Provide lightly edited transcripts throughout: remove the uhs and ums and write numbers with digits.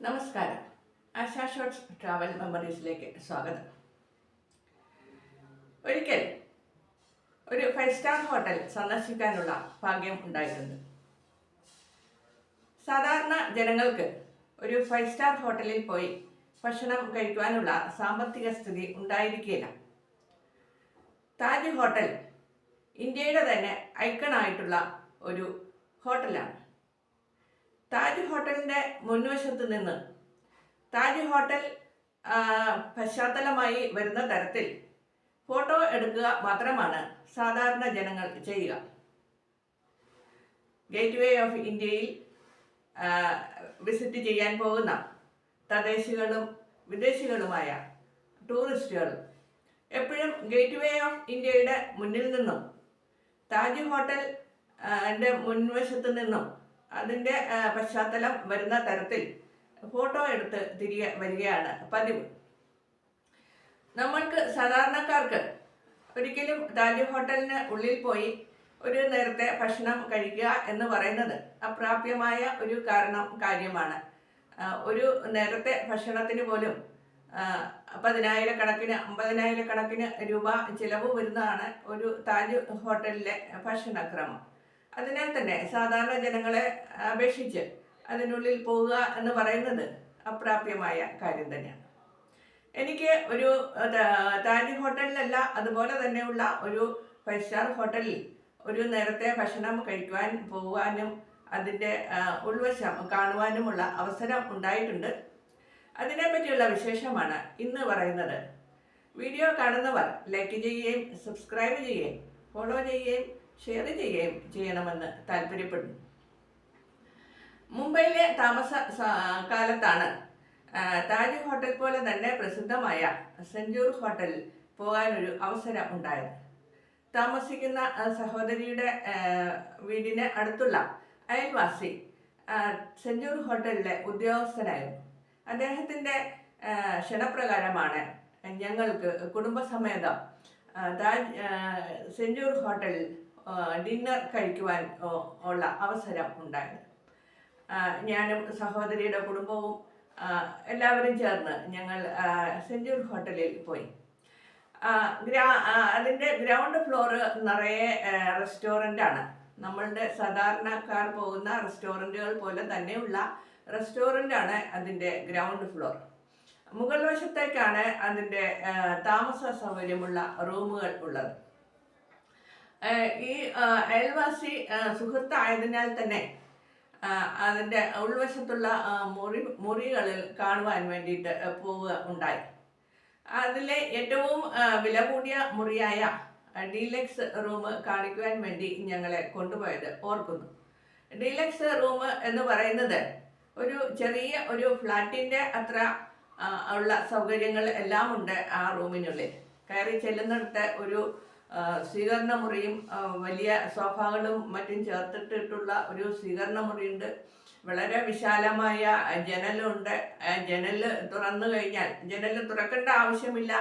നമസ്കാരം. ASHA shorts travel മെമ്മറീസിലേക്ക് സ്വാഗതം. ഒരിക്കൽ ഒരു 5 സ്റ്റാർ ഹോട്ടൽ സന്ദർശിക്കാനുള്ള ഭാഗ്യം ഉണ്ടായിട്ടുണ്ട്. സാധാരണ ജനങ്ങൾക്ക് ഒരു 5 സ്റ്റാർ ഹോട്ടലിൽ പോയി ഭക്ഷണം കഴിക്കുവാനുള്ള സാമ്പത്തിക സ്ഥിതി ഉണ്ടായിരിക്കില്ല. താജ് ഹോട്ടൽ ഇന്ത്യയുടെ തന്നെ ഐക്കണായിട്ടുള്ള ഒരു ഹോട്ടലാണ്. താജ് ഹോട്ടലിൻ്റെ മുൻവശത്ത് നിന്ന് താജ് ഹോട്ടൽ പശ്ചാത്തലമായി വരുന്ന തരത്തിൽ ഫോട്ടോ എടുക്കുക മാത്രമാണ് സാധാരണ ജനങ്ങൾ ചെയ്യുക. ഗേറ്റ് വേ ഓഫ് ഇന്ത്യയിൽ വിസിറ്റ് ചെയ്യാൻ പോകുന്ന തദ്ദേശികളും വിദേശികളുമായ ടൂറിസ്റ്റുകൾ എപ്പോഴും ഗേറ്റ് വേ ഓഫ് ഇന്ത്യയുടെ മുന്നിൽ നിന്നും താജ് ഹോട്ടൽ മുൻവശത്ത് നിന്നും അതിൻ്റെ പശ്ചാത്തലം വരുന്ന തരത്തിൽ ഫോട്ടോ എടുത്ത് തിരികെ വരികയാണ് പതിവ്. നമ്മൾക്ക് സാധാരണക്കാർക്ക് ഒരിക്കലും താജ് ഹോട്ടലിന് ഉള്ളിൽ പോയി ഒരു നേരത്തെ ഭക്ഷണം കഴിക്കുക എന്ന് പറയുന്നത് അപ്രാപ്യമായ ഒരു കാര്യമാണ്. ഒരു നേരത്തെ ഭക്ഷണത്തിന് പോലും 10,000 50,000 രൂപ ചിലവ് വരുന്നതാണ് ഒരു താജ് ഹോട്ടലിലെ ഭക്ഷണക്രമം. അതിനാൽ തന്നെ സാധാരണ ജനങ്ങളെ അപേക്ഷിച്ച് അതിനുള്ളിൽ പോവുക എന്ന് പറയുന്നത് അപ്രാപ്യമായ കാര്യം തന്നെയാണ്. എനിക്ക് ഒരു താജ് ഹോട്ടലിലല്ല, അതുപോലെ തന്നെയുള്ള ഒരു 5 സ്റ്റാർ ഹോട്ടലിൽ ഒരു നേരത്തെ ഭക്ഷണം കഴിക്കുവാൻ പോകുവാനും അതിൻ്റെ ഉൾവശം കാണുവാനുമുള്ള അവസരം ഉണ്ടായിട്ടുണ്ട്. അതിനെപ്പറ്റിയുള്ള വിശേഷമാണ് ഇന്ന് പറയുന്നത്. വീഡിയോ കാണുന്നവർ ലൈക്ക് ചെയ്യുകയും സബ്സ്ക്രൈബ് ചെയ്യുകയും ഫോളോ ചെയ്യുകയും ഷെയർ ചെയ്യുകയും ചെയ്യണമെന്ന് താല്പര്യപ്പെടുന്നു. മുംബൈയിലെ താമസ കാലത്താണ് താജ് ഹോട്ടൽ പോലെ തന്നെ പ്രസിദ്ധമായ സെഞ്ചൂർ ഹോട്ടലിൽ പോകാനൊരു അവസരം ഉണ്ടായത്. താമസിക്കുന്ന സഹോദരിയുടെ വീടിന് അടുത്തുള്ള അയൽവാസി സെഞ്ചൂർ ഹോട്ടലിലെ ഉദ്യോഗസ്ഥനായിരുന്നു. അദ്ദേഹത്തിൻ്റെ ക്ഷണപ്രകാരമാണ് ഞങ്ങൾക്ക് കുടുംബസമേതം സെഞ്ചൂർ ഹോട്ടലിൽ ഡിന്നർ കഴിക്കുവാൻ ഉള്ള അവസരം ഉണ്ടായത്. ഞാനും സഹോദരിയുടെ കുടുംബവും എല്ലാവരും ചേർന്ന് ഞങ്ങൾ സെഞ്ചൂർ ഹോട്ടലിൽ പോയി. അതിൻ്റെ ഗ്രൗണ്ട് ഫ്ലോർ നിറയെ റെസ്റ്റോറൻ്റാണ്. നമ്മളുടെ സാധാരണക്കാർ പോകുന്ന റെസ്റ്റോറൻറ്റുകൾ പോലെ തന്നെയുള്ള റെസ്റ്റോറൻ്റാണ് അതിൻ്റെ ഗ്രൗണ്ട് ഫ്ലോർ. മുകൾ വശത്തേക്കാണ് അതിൻ്റെ താമസ സൗകര്യമുള്ള റൂമുകൾ ഉള്ളത്. ഈ അയൽവാസി സുഹൃത്തായതിനാൽ തന്നെ അതിൻ്റെ ഉൾവശത്തുള്ള മുറികളിൽ കാണുവാൻ വേണ്ടിയിട്ട് പോവുക ഉണ്ടായി. അതിലെ ഏറ്റവും വില കൂടിയ മുറിയായ ഡീലക്സ് റൂം കാണിക്കുവാൻ വേണ്ടി ഞങ്ങളെ കൊണ്ടുപോയത് ഓർക്കുന്നു. ഡീലക്സ് റൂം എന്ന് പറയുന്നത് ഒരു ചെറിയ ഒരു ഫ്ലാറ്റിൻ്റെ അത്ര ഉള്ള സൗകര്യങ്ങൾ എല്ലാം ഉണ്ട് ആ റൂമിനുള്ളിൽ. കയറി ചെല്ലുന്നിടത്ത് ഒരു സ്വീകരണ മുറിയും വലിയ സോഫകളും മറ്റും ചേർത്തിട്ടുള്ള ഒരു സ്വീകരണ മുറിയുണ്ട്. വളരെ വിശാലമായ ജനലുണ്ട്. ജനൽ തുറന്നു കഴിഞ്ഞാൽ ജനൽ തുറക്കേണ്ട ആവശ്യമില്ല,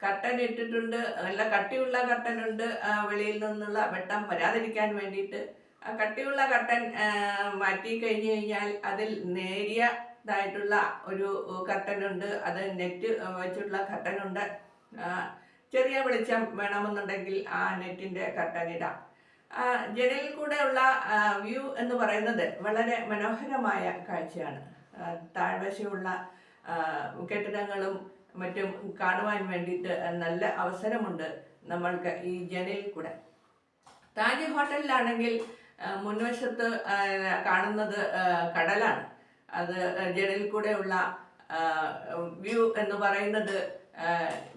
കർട്ടൻ ഇട്ടിട്ടുണ്ട്. നല്ല കട്ടിയുള്ള കർട്ടനുണ്ട്, വെളിയിൽ നിന്നുള്ള വെട്ടം വരാതിരിക്കാൻ വേണ്ടിയിട്ട്. ആ കട്ടിയുള്ള കർട്ടൻ മാറ്റി കഴിഞ്ഞു കഴിഞ്ഞാൽ അതിൽ നേരിയതായിട്ടുള്ള ഒരു കർട്ടനുണ്ട്. അത് നെറ്റ് വെച്ചിട്ടുള്ള കർട്ടനുണ്ട്. ചെറിയ വെളിച്ചം വേണമെന്നുണ്ടെങ്കിൽ ആ നെറ്റിൻ്റെ കർട്ടൻ ഇടാം. ജനലിൽ കൂടെയുള്ള വ്യൂ എന്ന് പറയുന്നത് വളരെ മനോഹരമായ കാഴ്ചയാണ്. താഴ്വശമുള്ള കെട്ടിടങ്ങളും മറ്റും കാണുവാൻ വേണ്ടിയിട്ട് നല്ല അവസരമുണ്ട് നമ്മൾക്ക് ഈ ജനലിൽ കൂടെ. താജ് ഹോട്ടലിലാണെങ്കിൽ മുൻവശത്ത് കാണുന്നത് കടലാണ്. അത് ജനലിൽ കൂടെയുള്ള വ്യൂ എന്ന് പറയുന്നത്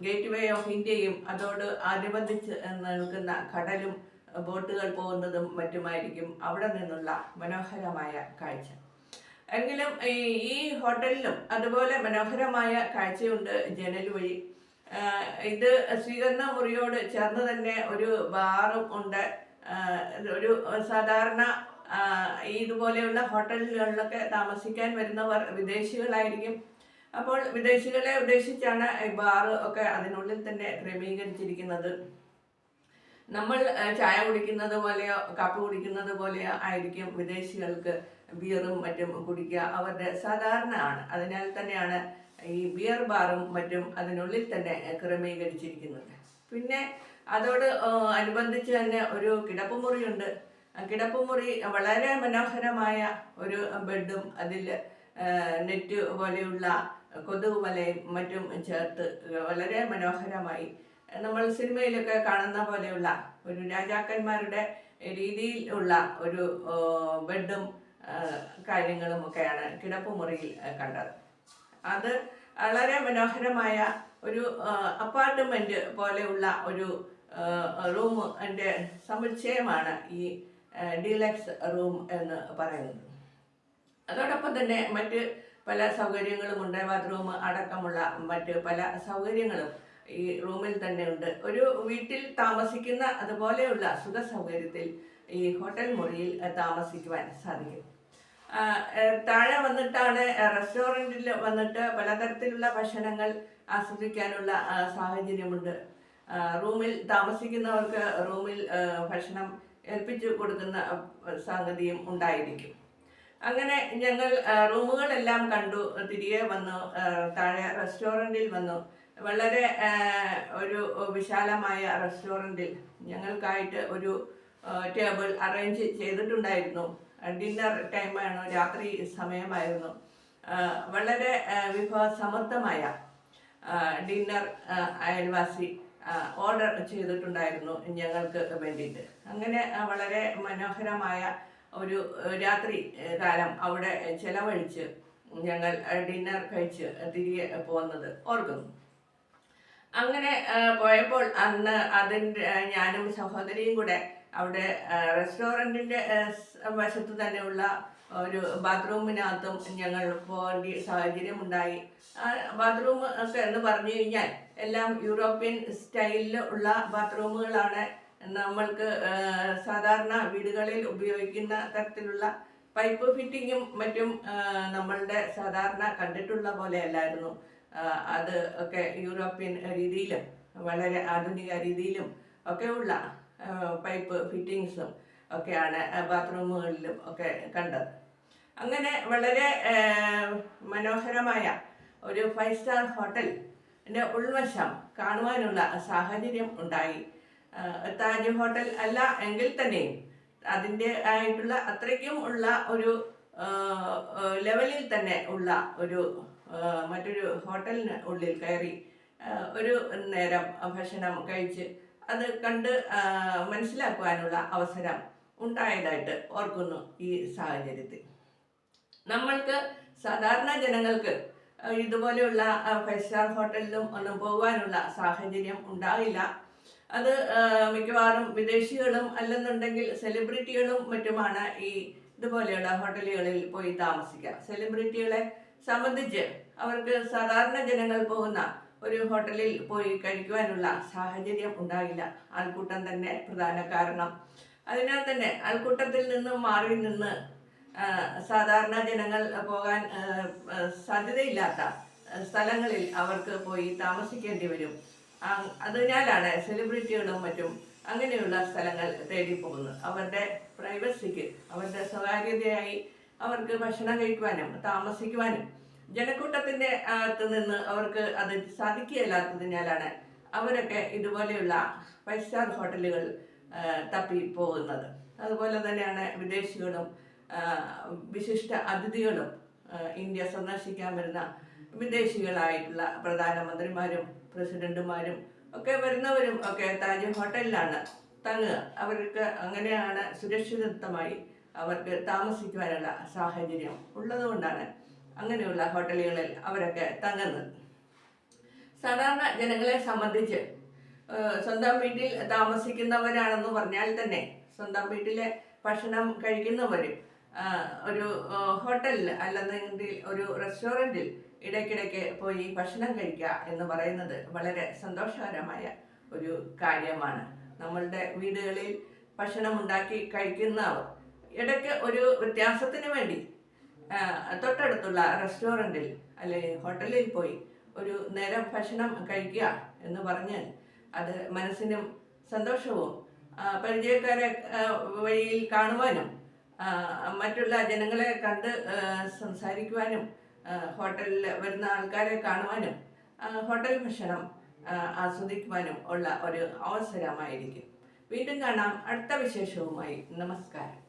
ഗേറ്റ് വേ ഓഫ് ഇന്ത്യയും അതോട് അനുബന്ധിച്ച് നിൽക്കുന്ന കടലും ബോട്ടുകൾ പോകുന്നതും മറ്റുമായിരിക്കും അവിടെ നിന്നുള്ള മനോഹരമായ കാഴ്ച. എങ്കിലും ഈ ഹോട്ടലിലും അതുപോലെ മനോഹരമായ കാഴ്ചയുണ്ട് ജനൽ വഴി. ഇത് സ്വീകരണ മുറിയോട് ചേർന്ന് തന്നെ ഒരു ബാറും ഉണ്ട്. ഒരു സാധാരണ ഇതുപോലെയുള്ള ഹോട്ടലുകളിലൊക്കെ താമസിക്കാൻ വരുന്നവർ വിദേശികളായിരിക്കും. അപ്പോൾ വിദേശികളെ ഉദ്ദേശിച്ചാണ് ഈ ബാറ് ഒക്കെ അതിനുള്ളിൽ തന്നെ ക്രമീകരിച്ചിരിക്കുന്നത്. നമ്മൾ ചായ കുടിക്കുന്നത് പോലെയോ കാപ്പി കുടിക്കുന്നത് പോലെയോ ആയിരിക്കും വിദേശികൾക്ക് ബിയറും മറ്റും കുടിക്കുക അവരുടെ സാധാരണ ആണ്. അതിനാൽ തന്നെയാണ് ഈ ബിയർ ബാറും മറ്റും അതിനുള്ളിൽ തന്നെ ക്രമീകരിച്ചിരിക്കുന്നത്. പിന്നെ അതോട് അനുബന്ധിച്ച് തന്നെ ഒരു കിടപ്പുമുറിയുണ്ട്. കിടപ്പുമുറി വളരെ മനോഹരമായ ഒരു ബെഡും അതിൽ നെറ്റ് പോലെയുള്ള കൊതുക് വലയും മറ്റും ചേർത്ത് വളരെ മനോഹരമായി നമ്മൾ സിനിമയിലൊക്കെ കാണുന്ന പോലെയുള്ള ഒരു രാജാക്കന്മാരുടെ രീതിയിൽ ഉള്ള ഒരു ബെഡും കാര്യങ്ങളും ഒക്കെയാണ് കിടപ്പുമുറിയിൽ കണ്ടത്. അത് വളരെ മനോഹരമായ ഒരു അപ്പാർട്ട്മെന്റ് പോലെയുള്ള ഒരു റൂമിൻ്റെ സമുച്ചയമാണ് ഈ ഡീലക്സ് റൂം എന്ന് പറയുന്നത്. അതോടൊപ്പം തന്നെ മറ്റ് പല സൗകര്യങ്ങളുമുണ്ട്. ബാത്റൂം അടക്കമുള്ള മറ്റ് പല സൗകര്യങ്ങളും ഈ റൂമിൽ തന്നെ ഉണ്ട്. ഒരു വീട്ടിൽ താമസിക്കുന്ന അതുപോലെയുള്ള സുഖ സൗകര്യത്തിൽ ഈ ഹോട്ടൽ മുറിയിൽ താമസിക്കുവാൻ സാധിക്കും. താഴെ വന്നിട്ടാണ് റെസ്റ്റോറൻറ്റിൽ വന്നിട്ട് പലതരത്തിലുള്ള ഭക്ഷണങ്ങൾ ആസ്വദിക്കാനുള്ള സാഹചര്യമുണ്ട്. റൂമിൽ താമസിക്കുന്നവർക്ക് റൂമിൽ ഭക്ഷണം ഏൽപ്പിച്ചു കൊടുക്കുന്ന സംഗതിയും ഉണ്ടായിരിക്കും. അങ്ങനെ ഞങ്ങൾ റൂമുകളെല്ലാം കണ്ടു തിരികെ വന്നു. താഴെ റെസ്റ്റോറൻറ്റിൽ വന്നു. വളരെ ഒരു വിശാലമായ റെസ്റ്റോറൻറ്റിൽ ഞങ്ങൾക്കായിട്ട് ഒരു ടേബിൾ അറേഞ്ച് ചെയ്തിട്ടുണ്ടായിരുന്നു. ഡിന്നർ ടൈമാണ്, രാത്രി സമയമായിരുന്നു. വളരെ വിഭവസമൃദ്ധമായ ഡിന്നർ അയൽവാസി ഓർഡർ ചെയ്തിട്ടുണ്ടായിരുന്നു ഞങ്ങൾക്ക് വേണ്ടിയിട്ട്. അങ്ങനെ വളരെ മനോഹരമായ ഒരു രാത്രി കാലം അവിടെ ചെലവഴിച്ച് ഞങ്ങൾ ഡിന്നർ കഴിച്ച് തിരികെ പോകുന്നത് ഓർക്കുന്നു. അങ്ങനെ പോയപ്പോൾ അന്ന് ഞാനും സഹോദരിയും കൂടെ അവിടെ റെസ്റ്റോറൻറ്റിൻ്റെ വശത്ത് തന്നെയുള്ള ഒരു ബാത്റൂമിനകത്തും ഞങ്ങൾ പോകേണ്ട സാഹചര്യം ഉണ്ടായി. ബാത്റൂം ഒക്കെ എന്ന് പറഞ്ഞു കഴിഞ്ഞാൽ എല്ലാം യൂറോപ്യൻ സ്റ്റൈലിൽ ഉള്ള ബാത്റൂമുകളാണ്. നമ്മൾക്ക് സാധാരണ വീടുകളിൽ ഉപയോഗിക്കുന്ന തരത്തിലുള്ള പൈപ്പ് ഫിറ്റിങ്ങും മറ്റും നമ്മളുടെ സാധാരണ കണ്ടിട്ടുള്ള പോലെയല്ലായിരുന്നു. അത് ഒക്കെ യൂറോപ്യൻ രീതിയിലും വളരെ ആധുനിക രീതിയിലും ഒക്കെയുള്ള പൈപ്പ് ഫിറ്റിങ്സും ഒക്കെയാണ് ബാത്റൂമുകളിലും ഒക്കെ കണ്ടത്. അങ്ങനെ വളരെ മനോഹരമായ ഒരു 5 സ്റ്റാർ ഹോട്ടലിൻ്റെ ഉൾവശം കാണുവാനുള്ള സാഹചര്യം ഉണ്ടായി. താജ് ഹോട്ടൽ അല്ല എങ്കിൽ തന്നെയും അതിൻ്റെ ആയിട്ടുള്ള അത്രയ്ക്കും ഉള്ള ഒരു ലെവലിൽ തന്നെ ഉള്ള ഒരു മറ്റൊരു ഹോട്ടലിന് ഉള്ളിൽ കയറി ഒരു നേരം ഭക്ഷണം കഴിച്ച് അത് കണ്ട് മനസ്സിലാക്കുവാനുള്ള അവസരം ഉണ്ടായതായിട്ട് ഓർക്കുന്നു. ഈ സാഹചര്യത്തിൽ നമ്മൾക്ക് സാധാരണ ജനങ്ങൾക്ക് ഇതുപോലെയുള്ള 5 സ്റ്റാർ ഹോട്ടലിലും ഒന്നും പോകാനുള്ള സാഹചര്യം ഉണ്ടാവില്ല. അത് മിക്കവാറും വിദേശികളും അല്ലെന്നുണ്ടെങ്കിൽ സെലിബ്രിറ്റികളും മറ്റുമാണ് ഈ ഇതുപോലെയുള്ള ഹോട്ടലുകളിൽ പോയി താമസിക്കുക. സെലിബ്രിറ്റികളെ സംബന്ധിച്ച് അവർക്ക് സാധാരണ ജനങ്ങൾ പോകുന്ന ഒരു ഹോട്ടലിൽ പോയി കഴിക്കുവാനുള്ള സാഹചര്യം ഉണ്ടാകില്ല. ആൾക്കൂട്ടം തന്നെ പ്രധാന കാരണം. അതിനാൽ തന്നെ ആൾക്കൂട്ടത്തിൽ നിന്നും മാറി നിന്ന് സാധാരണ ജനങ്ങൾ പോകാൻ സാധ്യതയില്ലാത്ത സ്ഥലങ്ങളിൽ അവർക്ക് പോയി താമസിക്കേണ്ടി വരും. അതിനാലാണ് സെലിബ്രിറ്റികളും മറ്റും അങ്ങനെയുള്ള സ്ഥലങ്ങൾ തേടി പോകുന്നത്. അവരുടെ പ്രൈവസിക്ക്, അവരുടെ സ്വകാര്യതയായി അവർക്ക് ഭക്ഷണം കഴിക്കുവാനും താമസിക്കുവാനും ജനക്കൂട്ടത്തിൻ്റെ അകത്ത് നിന്ന് അവർക്ക് അത് സാധിക്കുകയില്ലാത്തതിനാലാണ് അവരൊക്കെ ഇതുപോലെയുള്ള 5 സ്റ്റാർ ഹോട്ടലുകൾ തപ്പി പോകുന്നത്. അതുപോലെ തന്നെയാണ് വിദേശികളും വിശിഷ്ട അതിഥികളും ഇന്ത്യ സന്ദർശിക്കാൻ വരുന്ന വിദേശികളായിട്ടുള്ള പ്രധാനമന്ത്രിമാരും പ്രസിഡന്റുമാരും ഒക്കെ വരുന്നവരും ഒക്കെ താജ് ഹോട്ടലിലാണ് തങ്ങുക. അവർക്ക് അങ്ങനെയാണ് സുരക്ഷിതത്വമായി അവർക്ക് താമസിക്കുവാനുള്ള സാഹചര്യം ഉള്ളതുകൊണ്ടാണ് അങ്ങനെയുള്ള ഹോട്ടലുകളിൽ അവരൊക്കെ തങ്ങുന്നത്. സാധാരണ ജനങ്ങളെ സംബന്ധിച്ച് സ്വന്തം വീട്ടിൽ താമസിക്കുന്നവരാണെന്ന് പറഞ്ഞാൽ തന്നെ സ്വന്തം വീട്ടിലെ ഭക്ഷണം കഴിക്കുന്നവരും ഒരു ഹോട്ടലിൽ അല്ലെന്നെങ്കിൽ ഒരു റെസ്റ്റോറൻറ്റിൽ ഇടയ്ക്കിടയ്ക്ക് പോയി ഭക്ഷണം കഴിക്കുക എന്ന് പറയുന്നത് വളരെ സന്തോഷകരമായ ഒരു കാര്യമാണ്. നമ്മളുടെ വീടുകളിൽ ഭക്ഷണം ഉണ്ടാക്കി കഴിക്കുന്നവർ ഇടയ്ക്ക് ഒരു വ്യത്യാസത്തിന് വേണ്ടി തൊട്ടടുത്തുള്ള റെസ്റ്റോറൻറ്റിൽ അല്ലെങ്കിൽ ഹോട്ടലിൽ പോയി ഒരു നേരം ഭക്ഷണം കഴിക്കുക എന്ന് പറഞ്ഞാൽ അത് മനസ്സിനും സന്തോഷവും പരിചയക്കാരെ വഴിയിൽ കാണുവാനും മറ്റുള്ള ജനങ്ങളെ കണ്ട് സംസാരിക്കുവാനും ഹോട്ടലിൽ വരുന്ന ആൾക്കാരെ കാണുവാനും ഹോട്ടൽ ഭക്ഷണം ആസ്വദിക്കുവാനും ഉള്ള ഒരു അവസരമായിരിക്കും. വീണ്ടും കാണാം അടുത്ത വിശേഷവുമായി. നമസ്കാരം.